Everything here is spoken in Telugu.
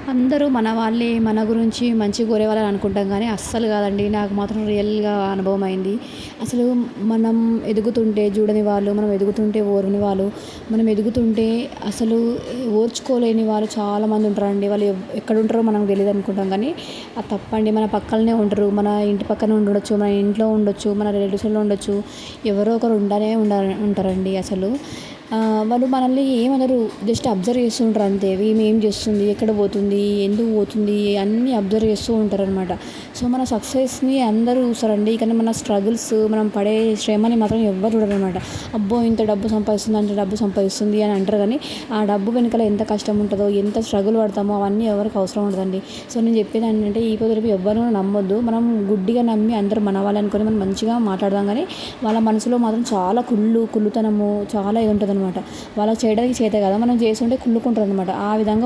అందరూ మన వాళ్ళే, మన గురించి మంచి కోరేవాళ్ళని అనుకుంటాం కానీ అస్సలు కాదండి. నాకు మాత్రం రియల్‌గా అనుభవం అయింది. అసలు మనం ఎదుగుతుంటే చూడని వాళ్ళు, మనం ఎదుగుతుంటే ఓర్వని వాళ్ళు, మనం ఎదుగుతుంటే అసలు ఓర్చుకోలేని వాళ్ళు చాలామంది ఉంటారండి. వాళ్ళు ఎక్కడుంటారో మనకు తెలీదనుకుంటాం కానీ అది తప్పండి. మన పక్కలనే ఉంటారు. మన ఇంటి పక్కన ఉండొచ్చు, మన ఇంట్లో ఉండొచ్చు, మన రిలేటివ్స్‌లో ఉండొచ్చు. ఎవరో ఒకరు ఉంటారండి అసలు. వాళ్ళు మనల్ని ఏమనరు. జస్ట్ అబ్జర్వ్ చేస్తూ ఉంటారు అంతే. ఈమె ఏం చేస్తుంది? ఎక్కడ పోతుంది? ఎందుకు పోతుంది? అన్నీ అబ్జర్వ్ చేస్తూ ఉంటారనమాట. సో, మన సక్సెస్‌ని అందరూ చూస్తారండి. కానీ మన స్ట్రగుల్స్, మనం పడే శ్రమని మాత్రం ఎవ్వరు చూడరనమాట. అబ్బో! ఇంత డబ్బు సంపాదిస్తుంది, అంత డబ్బు సంపాదిస్తుంది అని అంటారు కానీ ఆ డబ్బు వెనకాల ఎంత కష్టం ఉంటదో, ఎంత స్ట్రగుల్ పడతామో అవన్నీ ఎవరికి అవసరం ఉండదండి. సో, నేను చెప్పేది ఏంటంటే ఈ పొద్దులకి ఎవ్వరిని నమ్మొద్దు. మనం గుడ్డిగా నమ్మి అందరూ మన వాళ్ళే అనుకొని మనం మంచిగా మాట్లాడదాం కానీ వాళ్ళ మనసులో మాత్రం చాలా కుళ్ళుతనము చాలా ఇది ఉంటదనమాట. వాళ్ళకి చేయడానికి చేత కాదు. మనం చేస్తుంటే కుళ్ళుకుంటారనమాట. ఆ విధంగా